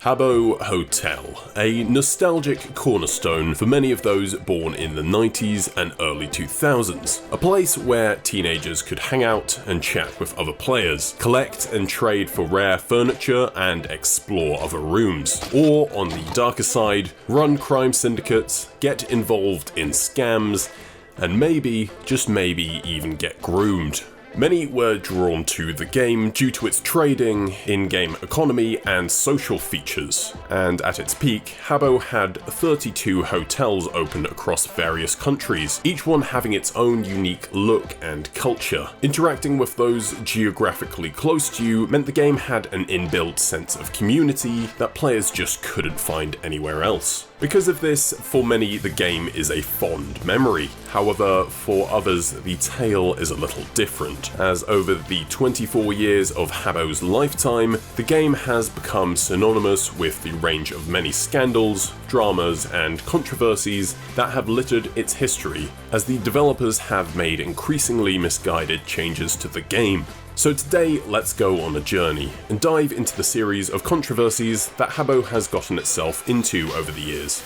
Habbo Hotel, a nostalgic cornerstone for many of those born in the 90s and early 2000s. A place where teenagers could hang out and chat with other players, collect and trade for rare furniture and explore other rooms. Or, on the darker side, run crime syndicates, get involved in scams, and maybe, just maybe, even get groomed. Many were drawn to the game due to its trading, in-game economy, and social features, and at its peak, Habbo had 32 hotels open across various countries, each one having its own unique look and culture. Interacting with those geographically close to you meant the game had an inbuilt sense of community that players just couldn't find anywhere else. Because of this, for many the game is a fond memory. However, for others the tale is a little different, as over the 24 years of Habbo's lifetime, the game has become synonymous with the range of many scandals, dramas, and controversies that have littered its history, as the developers have made increasingly misguided changes to the game. So today, let's go on a journey and dive into the series of controversies that Habbo has gotten itself into over the years.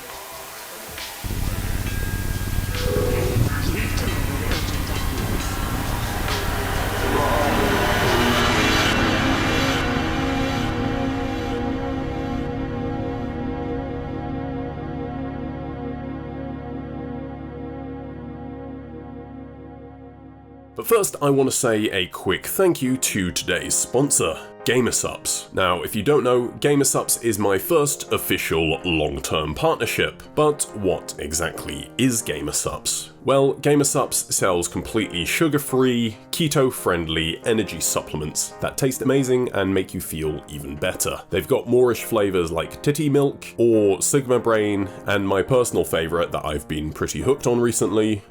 But first, I want to say a quick thank you to today's sponsor, Gamersupps. Now, if you don't know, Gamersupps is my first official long-term partnership. But what exactly is Gamersupps? Well, Gamersupps sells completely sugar-free, keto-friendly energy supplements that taste amazing and make you feel even better. They've got Moorish flavours like titty milk or Sigma Brain, and my personal favourite that I've been pretty hooked on recently,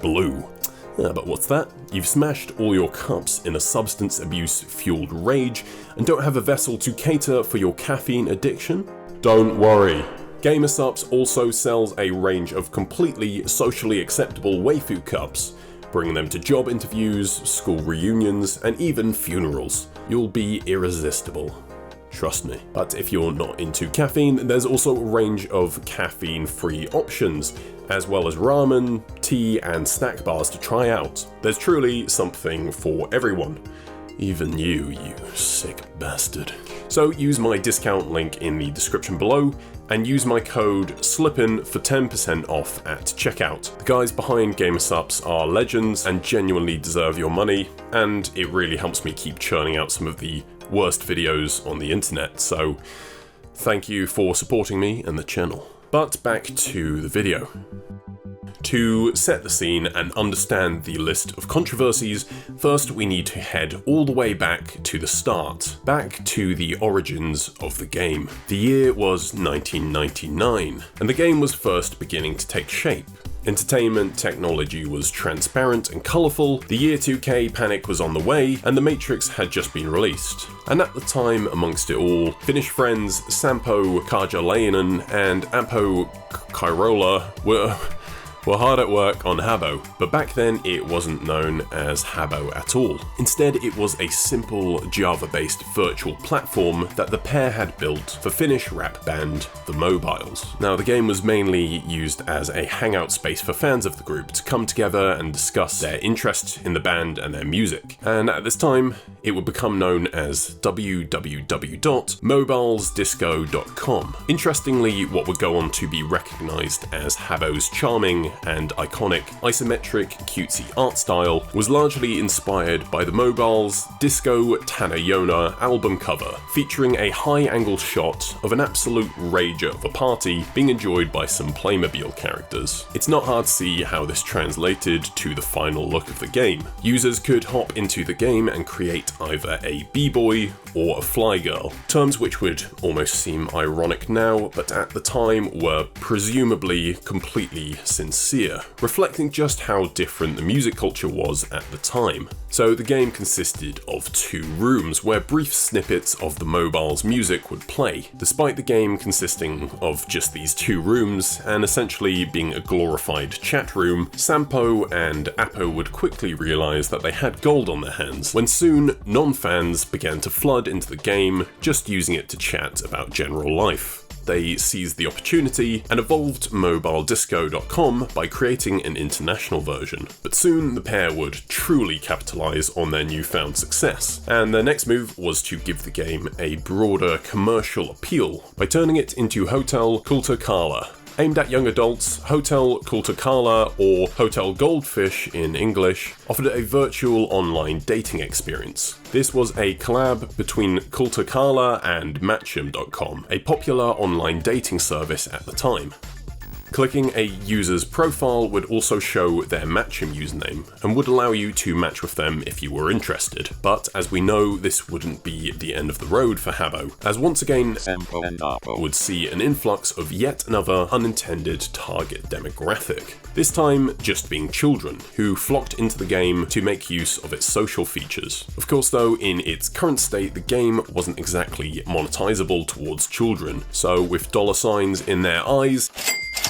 Blue. But what's that? You've smashed all your cups in a substance abuse-fueled rage and don't have a vessel to cater for your caffeine addiction? Don't worry. Gamersupps also sells a range of completely socially acceptable waifu cups, bringing them to job interviews, school reunions, and even funerals. You'll be irresistible. Trust me. But if you're not into caffeine, there's also a range of caffeine-free options, as well as ramen, tea, and snack bars to try out. There's truly something for everyone. Even you, you sick bastard. So use my discount link in the description below, and use my code SLIPPIN for 10% off at checkout. The guys behind Gamersupps are legends and genuinely deserve your money, and it really helps me keep churning out some of the worst videos on the internet, so thank you for supporting me and the channel. But back to the video. To set the scene and understand the list of controversies, first we need to head all the way back to the start, back to the origins of the game. The year was 1999, and the game was first beginning to take shape. Entertainment technology was transparent and colourful, the year 2K panic was on the way, and The Matrix had just been released. And at the time, amongst it all, Finnish friends Sampo Karjalainen and Ampo Kairola were hard at work on Habbo, but back then it wasn't known as Habbo at all. Instead, it was a simple Java-based virtual platform that the pair had built for Finnish rap band The Mobiles. Now, the game was mainly used as a hangout space for fans of the group to come together and discuss their interest in the band and their music. And at this time, it would become known as www.mobilesdisco.com. Interestingly, what would go on to be recognised as Habbo's charming and iconic isometric cutesy art style was largely inspired by the Mobiles' Disco Tanayona album cover, featuring a high-angle shot of an absolute rager of a party being enjoyed by some Playmobil characters. It's not hard to see how this translated to the final look of the game. Users could hop into the game and create either a b-boy or a fly girl, terms which would almost seem ironic now, but at the time were presumably completely sincere. sincere, reflecting just how different the music culture was at the time. So the game consisted of 2 rooms where brief snippets of the mobile's music would play. Despite the game consisting of just these 2 rooms and essentially being a glorified chat room, Sampo and Appo would quickly realise that they had gold on their hands, when soon non-fans began to flood into the game, just using it to chat about general life. They seized the opportunity and evolved mobiledisco.com by creating an international version. But soon the pair would truly capitalise on their newfound success, and their next move was to give the game a broader commercial appeal by turning it into Hotel Kulturkala. Aimed at young adults, Hotel Kulturkala, or Hotel Goldfish in English, offered a virtual online dating experience. This was a collab between Kulturkala and Matchum.com, a popular online dating service at the time. Clicking a user's profile would also show their Matchum username, and would allow you to match with them if you were interested. But as we know, this wouldn't be the end of the road for Habbo, as once again Sampo and Appo would see an influx of yet another unintended target demographic. This time just being children, who flocked into the game to make use of its social features. Of course though, in its current state, the game wasn't exactly monetizable towards children, so with dollar signs in their eyes,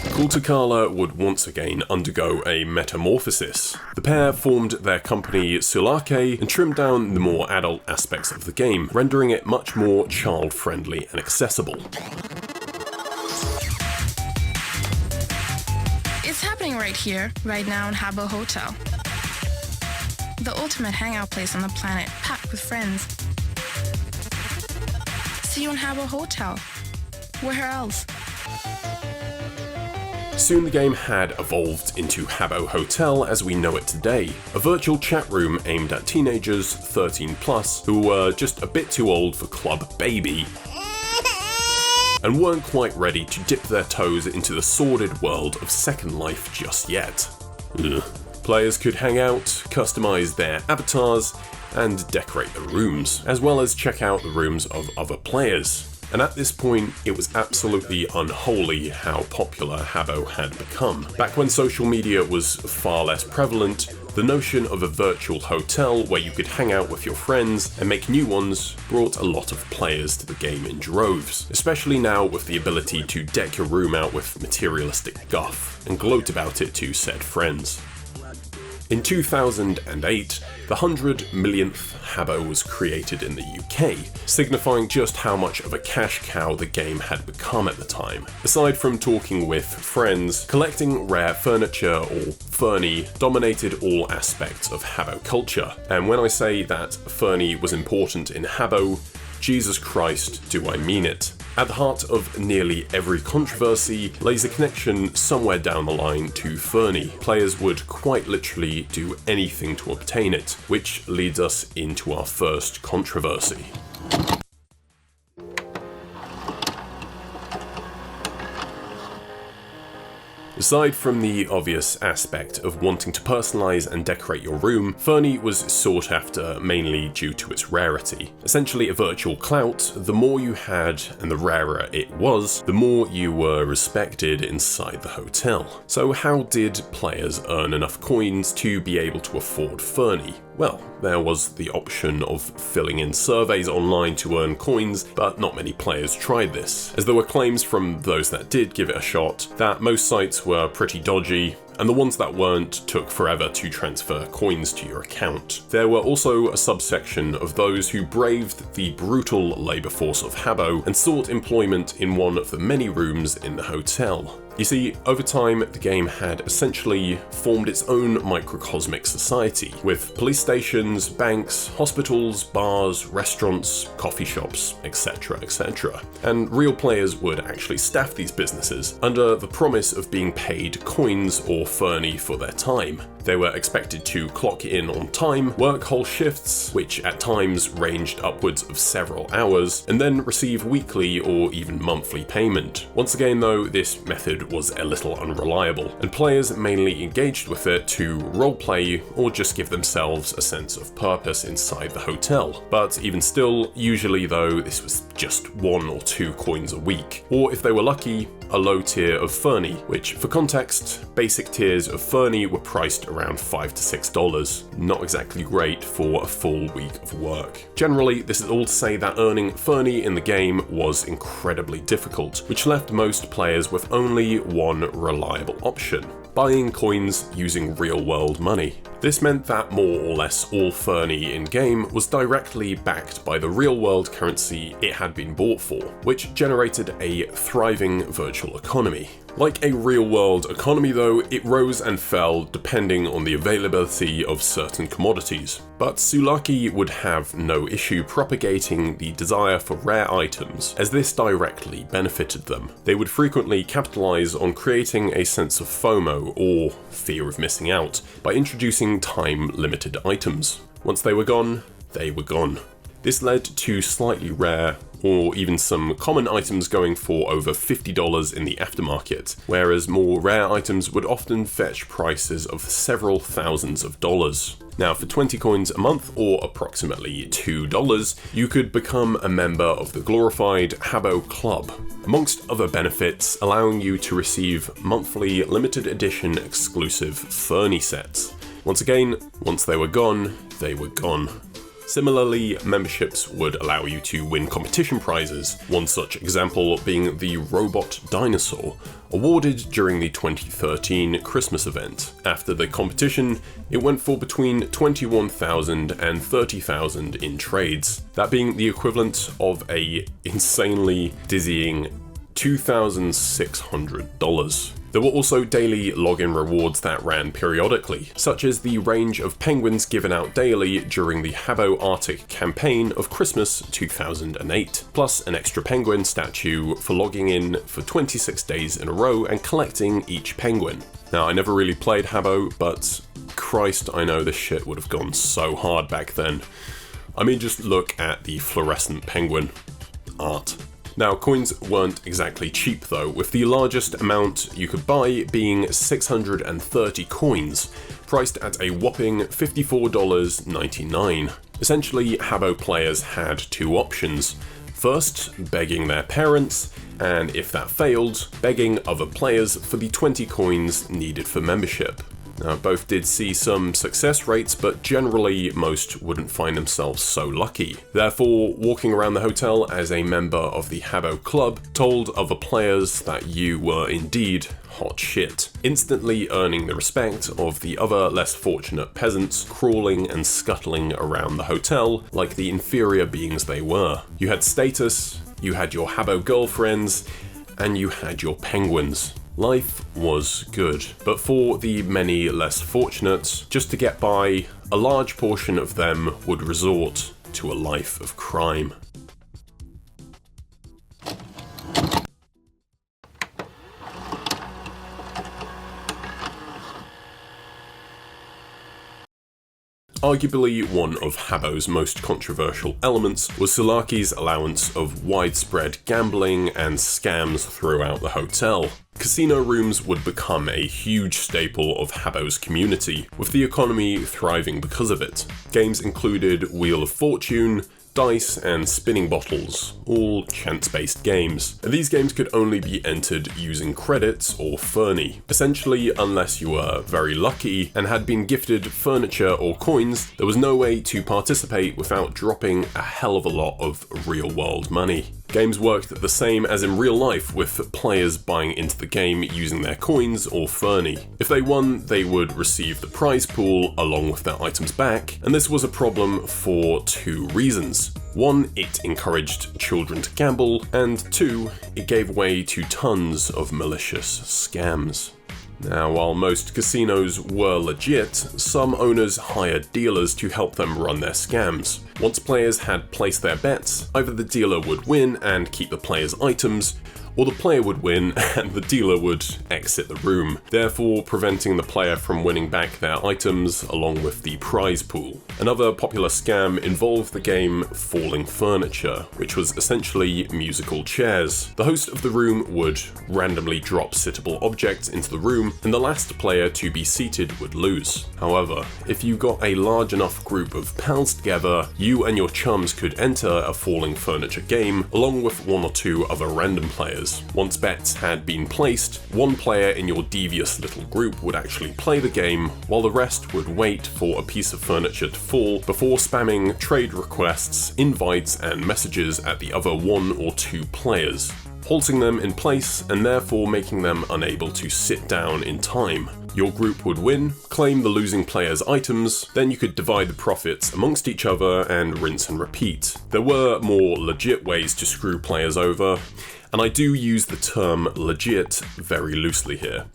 Kulturkala would once again undergo a metamorphosis. The pair formed their company Sulake and trimmed down the more adult aspects of the game, rendering it much more child-friendly and accessible. It's happening right here, right now in Habbo Hotel. The ultimate hangout place on the planet, packed with friends. See you in Habbo Hotel. Where else? Soon the game had evolved into Habbo Hotel as we know it today, a virtual chat room aimed at teenagers 13+ who were just a bit too old for Club Baby and weren't quite ready to dip their toes into the sordid world of Second Life just yet. Ugh. Players could hang out, customize their avatars, and decorate the rooms, as well as check out the rooms of other players. And at this point, it was absolutely unholy how popular Habbo had become. Back when social media was far less prevalent, the notion of a virtual hotel where you could hang out with your friends and make new ones brought a lot of players to the game in droves, especially now with the ability to deck your room out with materialistic guff and gloat about it to said friends. In 2008, the 100 millionth Habbo was created in the UK, signifying just how much of a cash cow the game had become at the time. Aside from talking with friends, collecting rare furniture or Fernie dominated all aspects of Habbo culture. And when I say that Fernie was important in Habbo, Jesus Christ, do I mean it. At the heart of nearly every controversy lays a connection somewhere down the line to Fernie. Players would quite literally do anything to obtain it, which leads us into our first controversy. Aside from the obvious aspect of wanting to personalise and decorate your room, Fernie was sought after mainly due to its rarity. Essentially a virtual clout, the more you had and the rarer it was, the more you were respected inside the hotel. So how did players earn enough coins to be able to afford Fernie? Well, there was the option of filling in surveys online to earn coins, but not many players tried this, as there were claims from those that did give it a shot that most sites were pretty dodgy, and the ones that weren't took forever to transfer coins to your account. There were also a subsection of those who braved the brutal labour force of Habbo and sought employment in one of the many rooms in the hotel. You see, over time, the game had essentially formed its own microcosmic society, with police stations, banks, hospitals, bars, restaurants, coffee shops, etc, etc. And real players would actually staff these businesses under the promise of being paid coins or Fernie for their time. They were expected to clock in on time, work whole shifts, which at times ranged upwards of several hours, and then receive weekly or even monthly payment. Once again though, this method was a little unreliable, and players mainly engaged with it to roleplay or just give themselves a sense of purpose inside the hotel. But even still, usually though, this was just 1 or 2 coins a week, or if they were lucky, a low tier of Fernie, which, for context, basic tiers of Fernie were priced around $5 to $6. Not exactly great for a full week of work. Generally, this is all to say that earning Fernie in the game was incredibly difficult, which left most players with only one reliable option: buying coins using real-world money. This meant that more or less all Fernie in-game was directly backed by the real-world currency it had been bought for, which generated a thriving virtual economy. Like a real-world economy though, it rose and fell depending on the availability of certain commodities. But Sulaki would have no issue propagating the desire for rare items, as this directly benefited them. They would frequently capitalize on creating a sense of FOMO, or fear of missing out, by introducing time-limited items. Once they were gone, they were gone. This led to slightly rare, or even some common items going for over $50 in the aftermarket, whereas more rare items would often fetch prices of several thousands of dollars. Now, for 20 coins a month, or approximately $2, you could become a member of the glorified Habbo Club, amongst other benefits allowing you to receive monthly limited edition exclusive Fernie sets. Once again, once they were gone, they were gone. Similarly, memberships would allow you to win competition prizes, one such example being the Robot Dinosaur, awarded during the 2013 Christmas event. After the competition, it went for between $21,000 and $30,000 in trades, that being the equivalent of a insanely dizzying $2,600. There were also daily login rewards that ran periodically, such as the range of penguins given out daily during the Habbo Arctic campaign of Christmas 2008, plus an extra penguin statue for logging in for 26 days in a row and collecting each penguin. Now, I never really played Habbo, but Christ, I know this shit would have gone so hard back then. I mean, just look at the fluorescent penguin art. Now, coins weren't exactly cheap though, with the largest amount you could buy being 630 coins, priced at a whopping $54.99. Essentially, Habbo players had two options. First, begging their parents, and if that failed, begging other players for the 20 coins needed for membership. Now, both did see some success rates, but generally most wouldn't find themselves so lucky. Therefore, walking around the hotel as a member of the Habbo Club told other players that you were indeed hot shit, instantly earning the respect of the other less fortunate peasants crawling and scuttling around the hotel like the inferior beings they were. You had status, you had your Habbo girlfriends, and you had your penguins. Life was good, but for the many less fortunate, just to get by, a large portion of them would resort to a life of crime. Arguably one of Habbo's most controversial elements was Sulaki's allowance of widespread gambling and scams throughout the hotel. Casino rooms would become a huge staple of Habbo's community, with the economy thriving because of it. Games included Wheel of Fortune, dice, and spinning bottles, all chance-based games. And these games could only be entered using credits or Fernie. Essentially, unless you were very lucky and had been gifted furniture or coins, there was no way to participate without dropping a hell of a lot of real-world money. Games worked the same as in real life, with players buying into the game using their coins or Fernie. If they won, they would receive the prize pool along with their items back, and this was a problem for two reasons. One, it encouraged children to gamble, and two, it gave way to tons of malicious scams. Now, while most casinos were legit, some owners hired dealers to help them run their scams. Once players had placed their bets, either the dealer would win and keep the player's items, or the player would win and the dealer would exit the room, therefore preventing the player from winning back their items along with the prize pool. Another popular scam involved the game Falling Furniture, which was essentially musical chairs. The host of the room would randomly drop sittable objects into the room, and the last player to be seated would lose. However, if you got a large enough group of pals together, you and your chums could enter a Falling Furniture game along with one or two other random players. players. Once bets had been placed, one player in your devious little group would actually play the game, while the rest would wait for a piece of furniture to fall before spamming trade requests, invites, and messages at the other 1 or 2 players, halting them in place and therefore making them unable to sit down in time. Your group would win, claim the losing player's items, then you could divide the profits amongst each other and rinse and repeat. There were more legit ways to screw players over, and I do use the term legit very loosely here.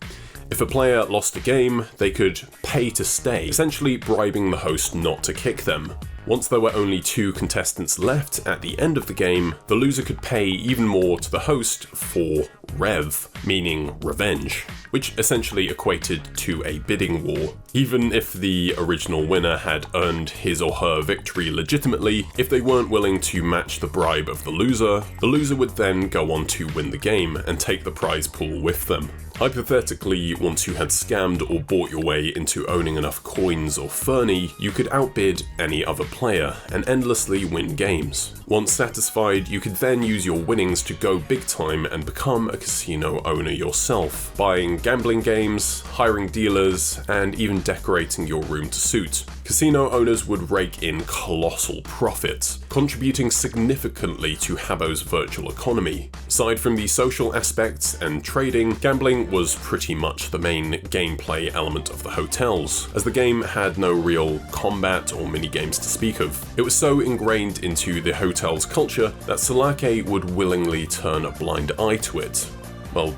If a player lost a game, they could pay to stay, essentially bribing the host not to kick them. Once there were only 2 contestants left at the end of the game, the loser could pay even more to the host for rev, meaning revenge, which essentially equated to a bidding war. Even if the original winner had earned his or her victory legitimately, if they weren't willing to match the bribe of the loser would then go on to win the game and take the prize pool with them. Hypothetically, once you had scammed or bought your way into owning enough coins or ferny, you could outbid any other player and endlessly win games. Once satisfied, you could then use your winnings to go big time and become a casino owner yourself, buying gambling games, hiring dealers, and even decorating your room to suit. Casino owners would rake in colossal profits, contributing significantly to Habbo's virtual economy. Aside from the social aspects and trading, gambling was pretty much the main gameplay element of the hotels, as the game had no real combat or minigames to speak of. It was so ingrained into the hotel's culture that Sulake would willingly turn a blind eye to it. Well,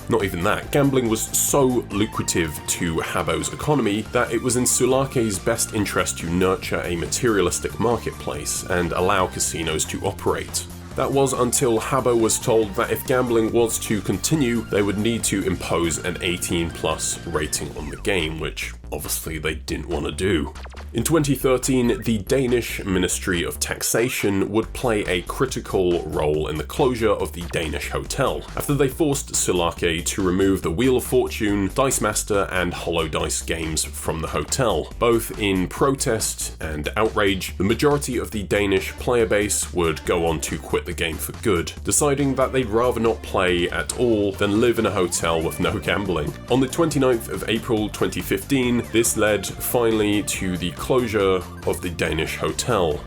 not even that. Gambling was so lucrative to Habbo's economy that it was in Sulake's best interest to nurture a materialistic marketplace and allow casinos to operate. That was until Habbo was told that if gambling was to continue, they would need to impose an 18+ rating on the game, which obviously they didn't want to do. In 2013, the Danish Ministry of Taxation would play a critical role in the closure of the Danish hotel, after they forced Sulake to remove the Wheel of Fortune, Dice Master, and Hollow Dice games from the hotel. Both in protest and outrage, the majority of the Danish player base would go on to quit the game for good, deciding that they'd rather not play at all than live in a hotel with no gambling. On the 29th of April 2015, this led finally to the closure of the Danish hotel.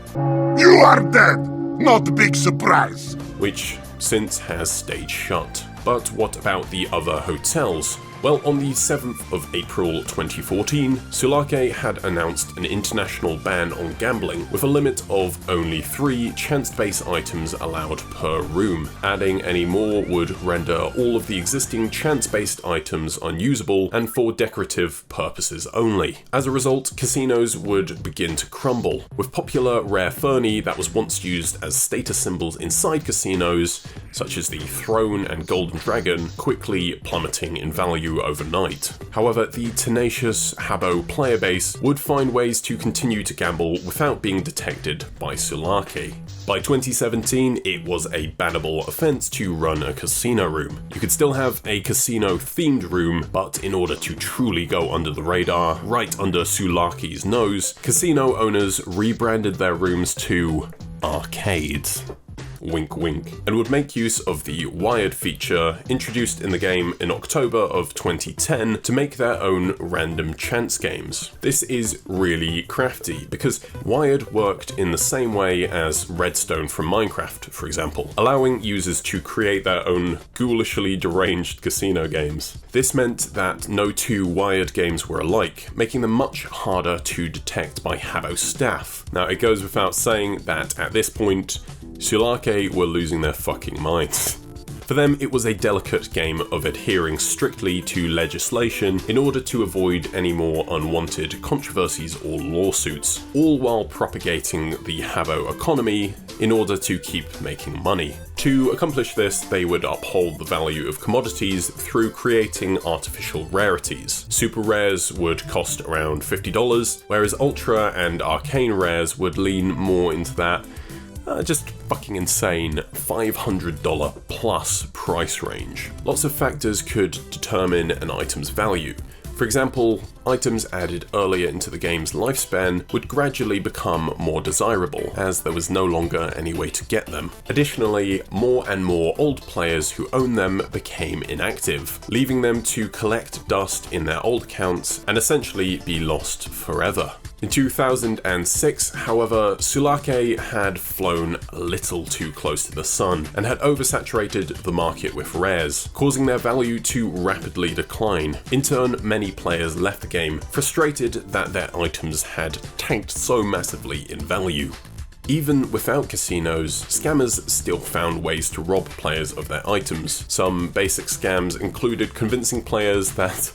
You are dead! Not a big surprise! Which since has stayed shut. But what about the other hotels? Well, on the 7th of April 2014, Sulake had announced an international ban on gambling with a limit of only 3 chance-based items allowed per room. Adding any more would render all of the existing chance-based items unusable and for decorative purposes only. As a result, casinos would begin to crumble, with popular rare ferny that was once used as status symbols inside casinos, such as the throne and golden dragon, quickly plummeting in value overnight. However, the tenacious Habbo player base would find ways to continue to gamble without being detected by Sulake. By 2017, it was a bannable offense to run a casino room. You could still have a casino-themed room, but in order to truly go under the radar, right under Sulake's nose, casino owners rebranded their rooms to arcades. Wink wink, and would make use of the Wired feature introduced in the game in October of 2010 to make their own random chance games. This is really crafty because Wired worked in the same way as Redstone from Minecraft, for example, allowing users to create their own ghoulishly deranged casino games. This meant that no 2 Wired games were alike, making them much harder to detect by Habbo staff. Now, it goes without saying that at this point, Sulake were losing their fucking minds. For them, it was a delicate game of adhering strictly to legislation in order to avoid any more unwanted controversies or lawsuits, all while propagating the Habbo economy in order to keep making money. To accomplish this, they would uphold the value of commodities through creating artificial rarities. Super rares would cost around $50, whereas ultra and arcane rares would lean more into that just fucking insane $500 plus price range. Lots of factors could determine an item's value. For example, items added earlier into the game's lifespan would gradually become more desirable, as there was no longer any way to get them. Additionally, more and more old players who own them became inactive, leaving them to collect dust in their old accounts and essentially be lost forever. In 2006, however, Sulake had flown a little too close to the sun and had oversaturated the market with rares, causing their value to rapidly decline. In turn, many players left the game, frustrated that their items had tanked so massively in value. Even without casinos, scammers still found ways to rob players of their items. Some basic scams included convincing players that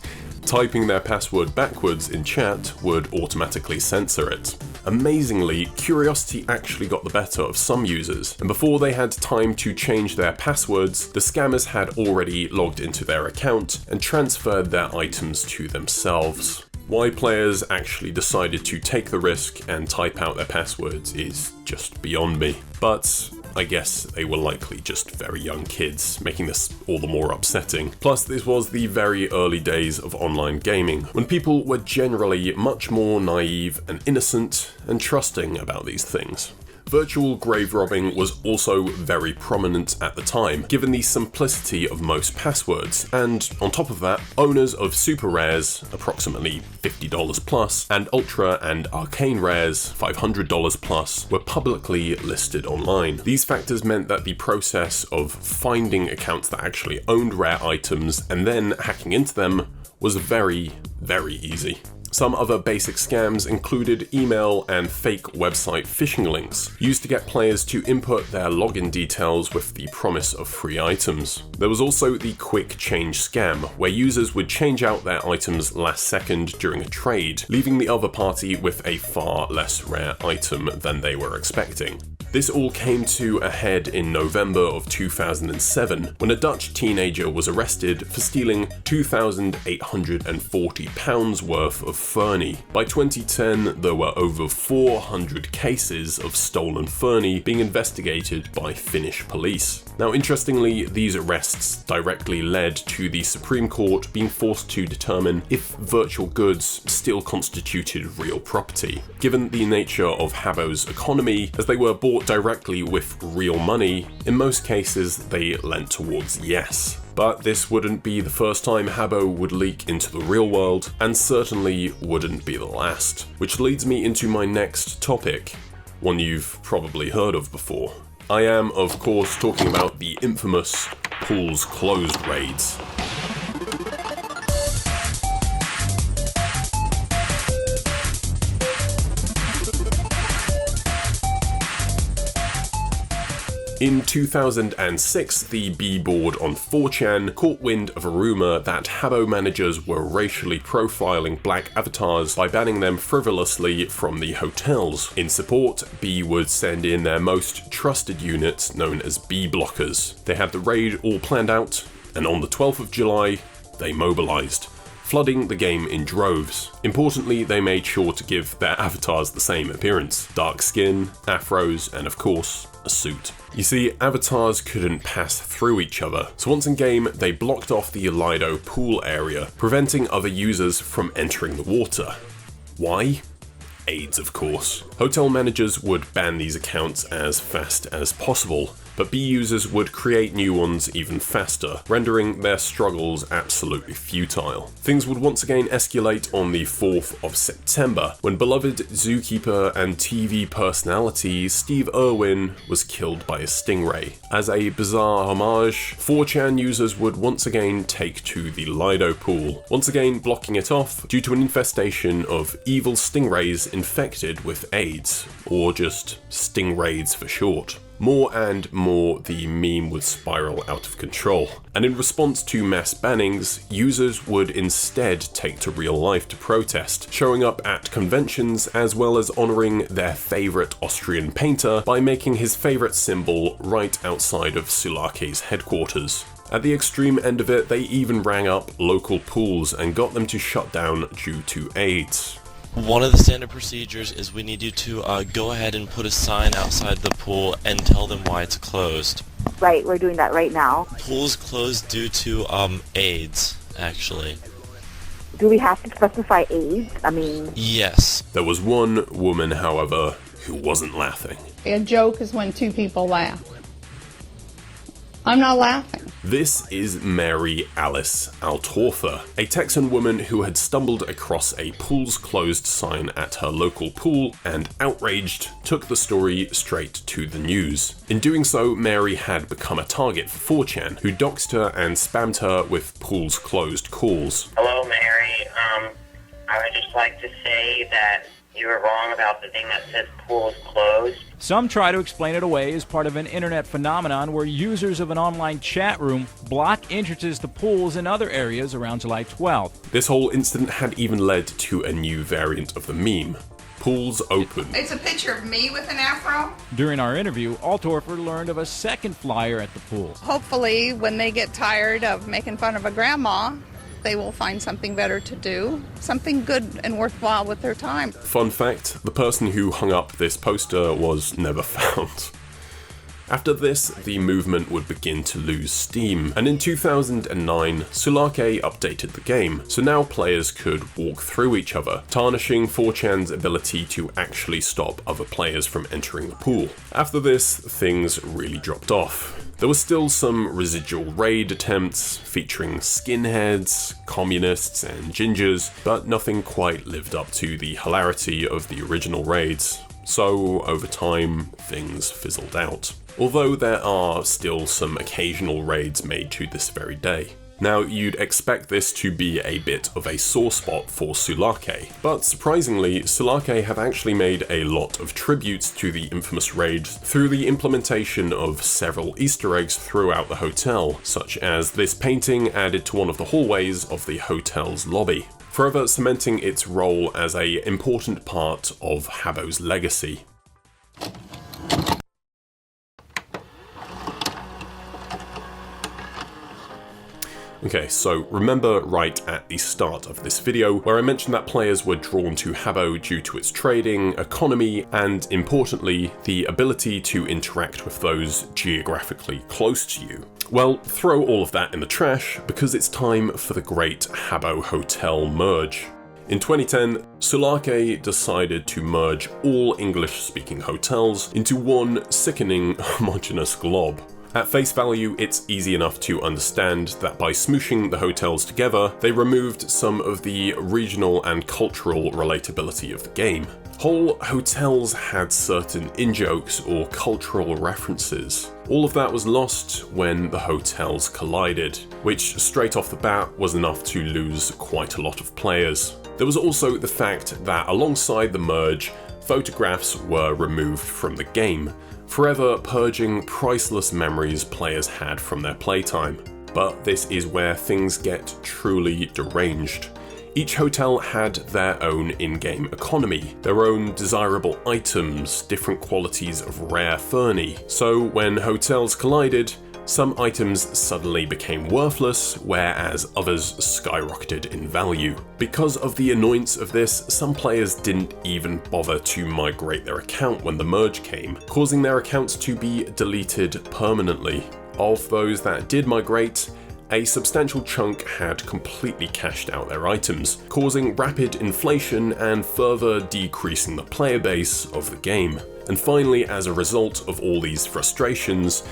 typing their password backwards in chat would automatically censor it. Amazingly, curiosity actually got the better of some users, and before they had time to change their passwords, the scammers had already logged into their account and transferred their items to themselves. Why players actually decided to take the risk and type out their passwords is just beyond me, but I guess they were likely just very young kids, making this all the more upsetting. Plus, this was the very early days of online gaming, when people were generally much more naive and innocent and trusting about these things. Virtual grave robbing was also very prominent at the time, given the simplicity of most passwords, and on top of that, owners of super rares, approximately $50 plus, and ultra and arcane rares, $500 plus, were publicly listed online. These factors meant that the process of finding accounts that actually owned rare items and then hacking into them was very, very easy. Some other basic scams included email and fake website phishing links, used to get players to input their login details with the promise of free items. There was also the quick change scam, where users would change out their items last second during a trade, leaving the other party with a far less rare item than they were expecting. This all came to a head in November of 2007, when a Dutch teenager was arrested for stealing £2,840 worth of Fernie. By 2010, there were over 400 cases of stolen Fernie being investigated by Finnish police. Now, interestingly, these arrests directly led to the Supreme Court being forced to determine if virtual goods still constituted real property. Given the nature of Habbo's economy, as they were bought directly with real money, in most cases they lent towards yes. But this wouldn't be the first time Habbo would leak into the real world, and certainly wouldn't be the last. Which leads me into my next topic, one you've probably heard of before. I am, of course, talking about the infamous pools closed raids. In 2006, the B-board on 4chan caught wind of a rumour that Habbo managers were racially profiling black avatars by banning them frivolously from the hotels. In support, B would send in their most trusted unit, known as B-blockers. They had the raid all planned out, and on the 12th of July, they mobilised, flooding the game in droves. Importantly, they made sure to give their avatars the same appearance: dark skin, afros, and of course, a suit. You see, avatars couldn't pass through each other, so once in game, they blocked off the Lido pool area, preventing other users from entering the water. Why? AIDS, of course. Hotel managers would ban these accounts as fast as possible, but B users would create new ones even faster, rendering their struggles absolutely futile. Things would once again escalate on the 4th of September, when beloved zookeeper and TV personality Steve Irwin was killed by a stingray. As a bizarre homage, 4chan users would once again take to the Lido pool, once again blocking it off due to an infestation of evil stingrays infected with AIDS, or just stingrays for short. More and more, the meme would spiral out of control, and in response to mass bannings, users would instead take to real life to protest, showing up at conventions as well as honouring their favourite Austrian painter by making his favourite symbol right outside of Sulake's headquarters. At the extreme end of it, they even rang up local pools and got them to shut down due to AIDS. One of the standard procedures is we need you to go ahead and put a sign outside the pool and tell them why it's closed. Right, we're doing that right now. Pool's closed due to AIDS, actually. Do we have to specify age? I mean... Yes. There was one woman, however, who wasn't laughing. A joke is when two people laugh. I'm not laughing. This is Mary Alice Altorfer, a Texan woman who had stumbled across a pools closed sign at her local pool and, outraged, took the story straight to the news. In doing so, Mary had become a target for 4chan, who doxed her and spammed her with pools closed calls. Hello, Mary. I would just like to say that you were wrong about the thing that says pools closed. Some try to explain it away as part of an internet phenomenon where users of an online chat room block entrances to pools in other areas around July 12th. This whole incident had even led to a new variant of the meme. Pools open. It's a picture of me with an afro. During our interview, Altorfer learned of a second flyer at the pool. Hopefully, when they get tired of making fun of a grandma, they will find something better to do, something good and worthwhile with their time. Fun fact, the person who hung up this poster was never found. After this, the movement would begin to lose steam, and in 2009, Sulake updated the game, so now players could walk through each other, tarnishing 4chan's ability to actually stop other players from entering the pool. After this, things really dropped off. There was still some residual raid attempts featuring skinheads, communists, and gingers, but nothing quite lived up to the hilarity of the original raids, so over time, things fizzled out. Although there are still some occasional raids made to this very day. Now, you'd expect this to be a bit of a sore spot for Sulake, but surprisingly, Sulake have actually made a lot of tributes to the infamous raid through the implementation of several Easter eggs throughout the hotel, such as this painting added to one of the hallways of the hotel's lobby, forever cementing its role as an important part of Habbo's legacy. Okay, so remember right at the start of this video where I mentioned that players were drawn to Habbo due to its trading, economy, and importantly, the ability to interact with those geographically close to you. Well, throw all of that in the trash because it's time for the great Habbo Hotel merge. In 2010, Sulake decided to merge all English-speaking hotels into one sickening homogeneous glob. At face value, it's easy enough to understand that by smooshing the hotels together, they removed some of the regional and cultural relatability of the game. Whole hotels had certain in-jokes or cultural references. All of that was lost when the hotels collided, which straight off the bat was enough to lose quite a lot of players. There was also the fact that alongside the merge, photographs were removed from the game, forever purging priceless memories players had from their playtime. But this is where things get truly deranged. Each hotel had their own in-game economy, their own desirable items, different qualities of rare furny. So when hotels collided, some items suddenly became worthless, whereas others skyrocketed in value. Because of the annoyance of this, some players didn't even bother to migrate their account when the merge came, causing their accounts to be deleted permanently. Of those that did migrate, a substantial chunk had completely cashed out their items, causing rapid inflation and further decreasing the player base of the game. And finally, as a result of all these frustrations,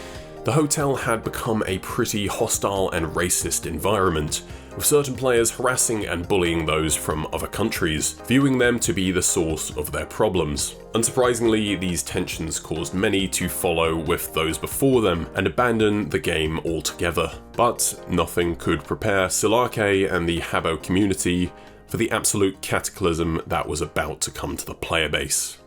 the hotel had become a pretty hostile and racist environment, with certain players harassing and bullying those from other countries, viewing them to be the source of their problems. Unsurprisingly, these tensions caused many to follow with those before them and abandon the game altogether. But nothing could prepare Sulake and the Habbo community for the absolute cataclysm that was about to come to the player base.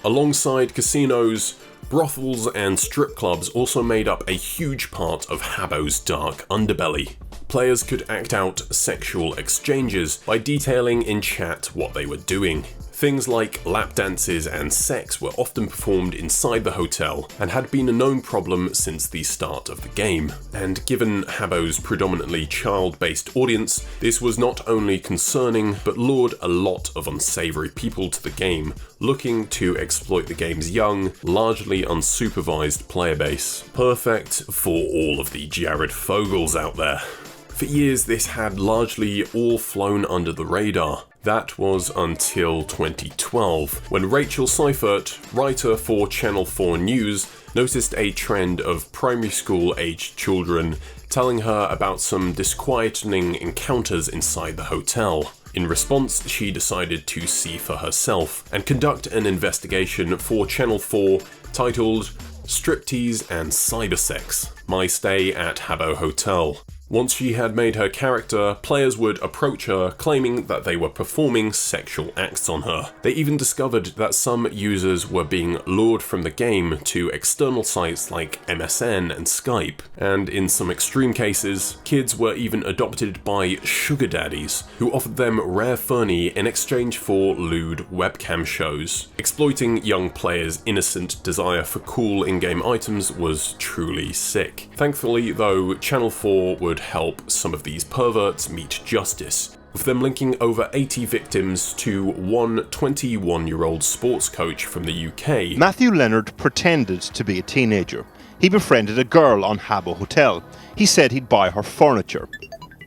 Alongside casinos, brothels and strip clubs also made up a huge part of Habbo's dark underbelly. Players could act out sexual exchanges by detailing in chat what they were doing. Things like lap dances and sex were often performed inside the hotel and had been a known problem since the start of the game. And given Habbo's predominantly child-based audience, this was not only concerning but lured a lot of unsavory people to the game, looking to exploit the game's young, largely unsupervised player base. Perfect for all of the Jared Fogels out there. For years, this had largely all flown under the radar. That was until 2012, when Rachel Seifert, writer for Channel 4 News, noticed a trend of primary school-aged children telling her about some disquieting encounters inside the hotel. In response, she decided to see for herself and conduct an investigation for Channel 4 titled Striptease and Cybersex: My Stay at Habbo Hotel. Once she had made her character, players would approach her claiming that they were performing sexual acts on her. They even discovered that some users were being lured from the game to external sites like MSN and Skype, and in some extreme cases, kids were even adopted by sugar daddies, who offered them rare funny in exchange for lewd webcam shows. Exploiting young players' innocent desire for cool in-game items was truly sick. Thankfully though, Channel 4 would help some of these perverts meet justice, with them linking over 80 victims to one 21-year-old sports coach from the UK. Matthew Leonard pretended to be a teenager. He befriended a girl on Habbo Hotel. He said he'd buy her furniture.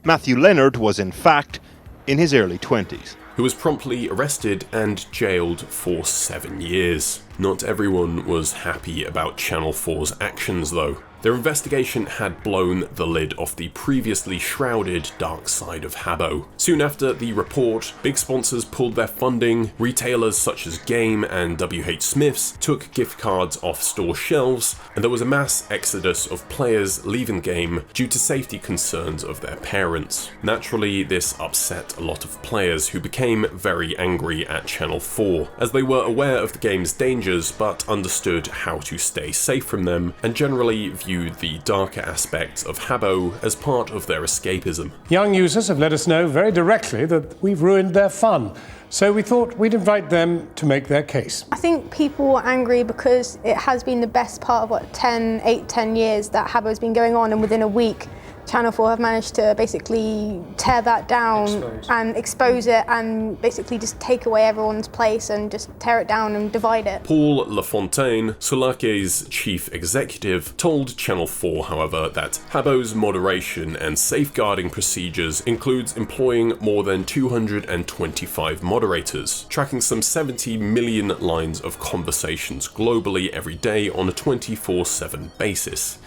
Matthew Leonard was in fact in his early 20s. Who was promptly arrested and jailed for 7 years. Not everyone was happy about Channel 4's actions though. Their investigation had blown the lid off the previously shrouded dark side of Habbo. Soon after the report, big sponsors pulled their funding, retailers such as Game and WH Smith's took gift cards off store shelves, and there was a mass exodus of players leaving the game due to safety concerns of their parents. Naturally, this upset a lot of players who became very angry at Channel 4, as they were aware of the game's dangers but understood how to stay safe from them, and generally viewed the darker aspects of Habbo as part of their escapism. Young users have let us know very directly that we've ruined their fun, so we thought we'd invite them to make their case. I think people are angry because it has been the best part of 10 years that Habbo's been going on, and within a week Channel 4 have managed to basically tear that down and expose it and basically just take away everyone's place and just tear it down and divide it. Paul Lafontaine, Solake's chief executive, told Channel 4, however, that Habbo's moderation and safeguarding procedures includes employing more than 225 moderators, tracking some 70 million lines of conversations globally every day on a 24/7 basis.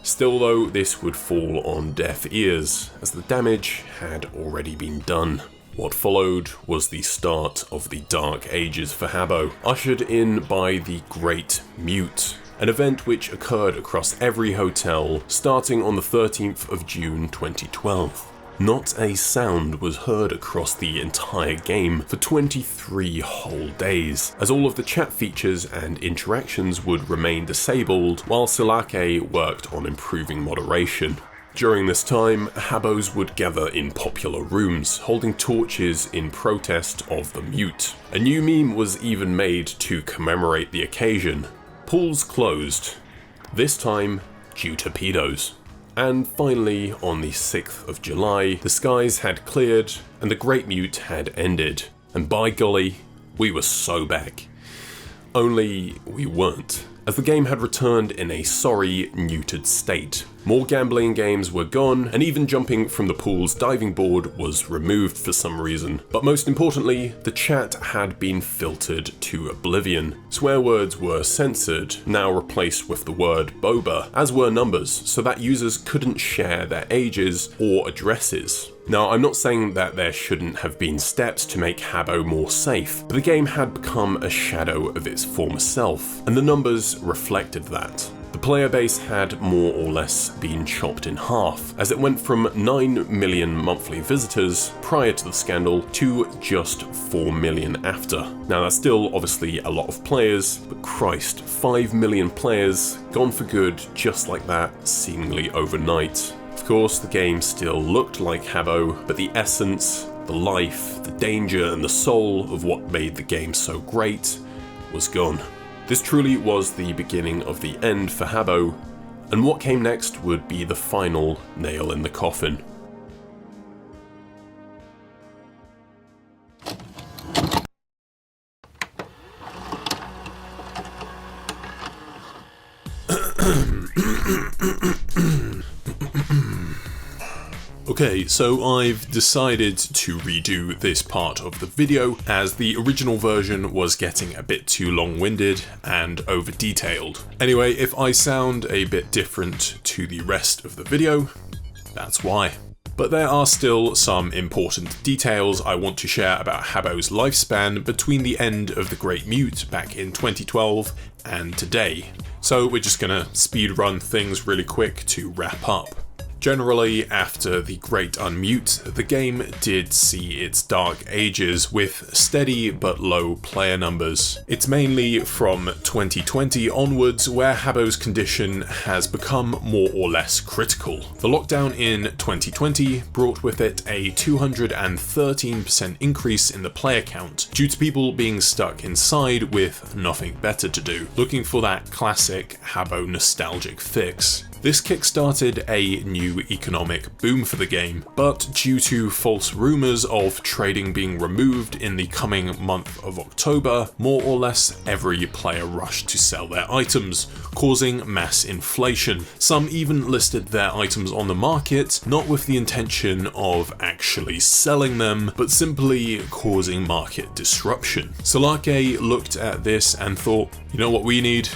Still though, this would fall on deaf ears, as the damage had already been done. What followed was the start of the Dark Ages for Habbo, ushered in by the Great Mute, an event which occurred across every hotel starting on the 13th of June 2012. Not a sound was heard across the entire game for 23 whole days, as all of the chat features and interactions would remain disabled while Solake worked on improving moderation. During this time, Habbos would gather in popular rooms, holding torches in protest of the mute. A new meme was even made to commemorate the occasion. Pools closed, this time due to pedos. And finally, on the 6th of July, the skies had cleared and the Great Mute had ended. And by golly, we were so back. Only we weren't, as the game had returned in a sorry, neutered state. More gambling games were gone, and even jumping from the pool's diving board was removed for some reason. But most importantly, the chat had been filtered to oblivion. Swear words were censored, now replaced with the word boba, as were numbers, so that users couldn't share their ages or addresses. Now, I'm not saying that there shouldn't have been steps to make Habbo more safe, but the game had become a shadow of its former self, and the numbers reflected that. The player base had more or less been chopped in half, as it went from 9 million monthly visitors prior to the scandal to just 4 million after. Now that's still obviously a lot of players, but Christ, 5 million players gone for good just like that, seemingly overnight. Of course, the game still looked like Habbo, but the essence, the life, the danger, and the soul of what made the game so great was gone. This truly was the beginning of the end for Habbo, and what came next would be the final nail in the coffin. Okay, so I've decided to redo this part of the video as the original version was getting a bit too long-winded and over-detailed. Anyway, if I sound a bit different to the rest of the video, that's why. But there are still some important details I want to share about Habbo's lifespan between the end of the Great Mute back in 2012 and today. So we're just gonna speed run things really quick to wrap up. Generally, after the Great Unmute, the game did see its dark ages with steady but low player numbers. It's mainly from 2020 onwards where Habbo's condition has become more or less critical. The lockdown in 2020 brought with it a 213% increase in the player count due to people being stuck inside with nothing better to do, looking for that classic Habbo nostalgic fix. This kickstarted a new economic boom for the game, but due to false rumours of trading being removed in the coming month of October, more or less every player rushed to sell their items, causing mass inflation. Some even listed their items on the market, not with the intention of actually selling them, but simply causing market disruption. Solake looked at this and thought, you know what we need?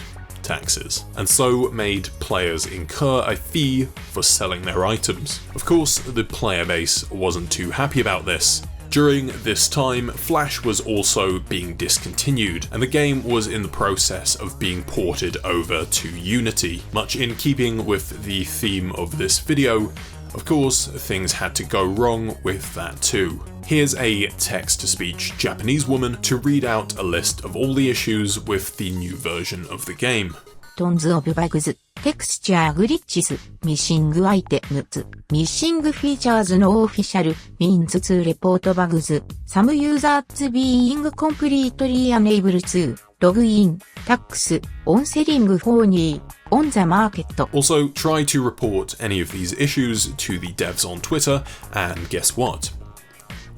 Taxes, and so made players incur a fee for selling their items. Of course, the player base wasn't too happy about this. During this time, Flash was also being discontinued, and the game was in the process of being ported over to Unity. Much in keeping with the theme of this video, of course, things had to go wrong with that too. Here's a text-to-speech Japanese woman to read out a list of all the issues with the new version of the game. Tons of bugs, texture glitches, missing items, missing features, no official means to report bugs, some users being completely unable to log in, tax, on selling phony on the market. Also, try to report any of these issues to the devs on Twitter, and guess what?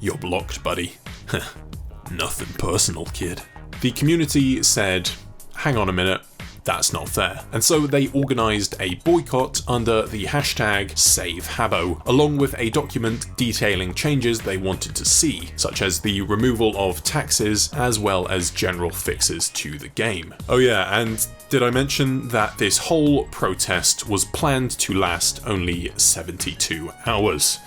You're blocked, buddy. Nothing personal, kid. The community said, hang on a minute, that's not fair. And so they organised a boycott under the hashtag #SaveHabbo, along with a document detailing changes they wanted to see, such as the removal of taxes as well as general fixes to the game. Oh yeah, and did I mention that this whole protest was planned to last only 72 hours?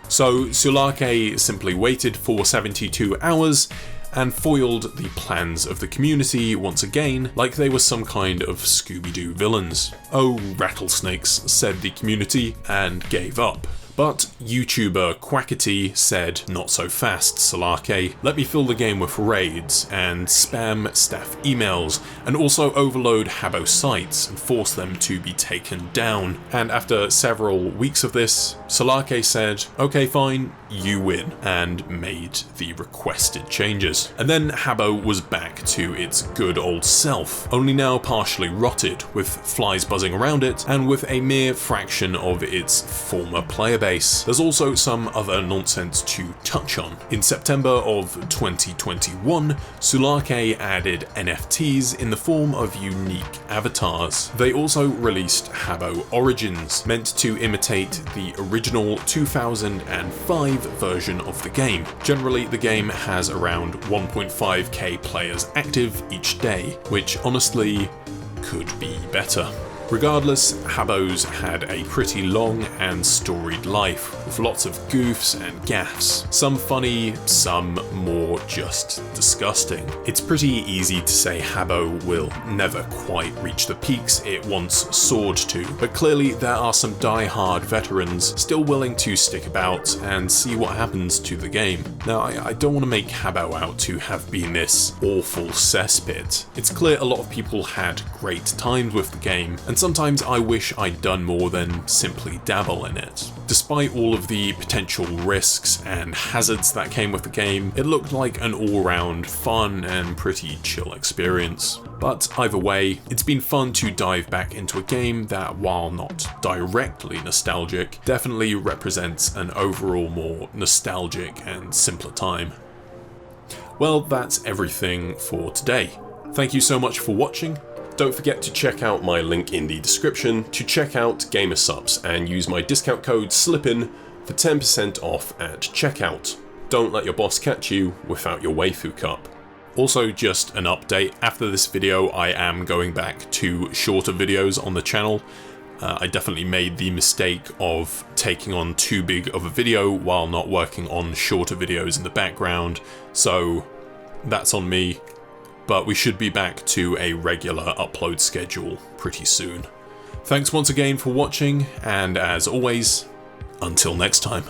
So Solake simply waited for 72 hours and foiled the plans of the community once again, like they were some kind of Scooby-Doo villains. Oh, rattlesnakes, said the community, and gave up. But YouTuber Quackity said, not so fast, Solake, let me fill the game with raids and spam staff emails, and also overload Habbo sites and force them to be taken down. And after several weeks of this, Solake said, okay fine, you win, and made the requested changes. And then Habbo was back to its good old self, only now partially rotted, with flies buzzing around it, and with a mere fraction of its former player base. There's also some other nonsense to touch on. In September of 2021, Solake added NFTs in the form of unique avatars. They also released Habbo Origins, meant to imitate the original 2005 version of the game. Generally, the game has around 1.5k players active each day, which honestly could be better. Regardless, Habbo's had a pretty long and storied life, with lots of goofs and gaffes, some funny, some more just disgusting. It's pretty easy to say Habbo will never quite reach the peaks it once soared to, but clearly there are some die-hard veterans still willing to stick about and see what happens to the game. Now, I don't want to make Habbo out to have been this awful cesspit. It's clear a lot of people had great times with the game, and and sometimes I wish I'd done more than simply dabble in it. Despite all of the potential risks and hazards that came with the game, it looked like an all-round fun and pretty chill experience. But either way, it's been fun to dive back into a game that, while not directly nostalgic, definitely represents an overall more nostalgic and simpler time. Well, that's everything for today. Thank you so much for watching. Don't forget to check out my link in the description to check out Gamer Supps and use my discount code SLIPPIN for 10% off at checkout. Don't let your boss catch you without your waifu cup. Also, just an update, after this video I am going back to shorter videos on the channel. I definitely made the mistake of taking on too big of a video while not working on shorter videos in the background, so that's on me. But we should be back to a regular upload schedule pretty soon. Thanks once again for watching, and as always, until next time.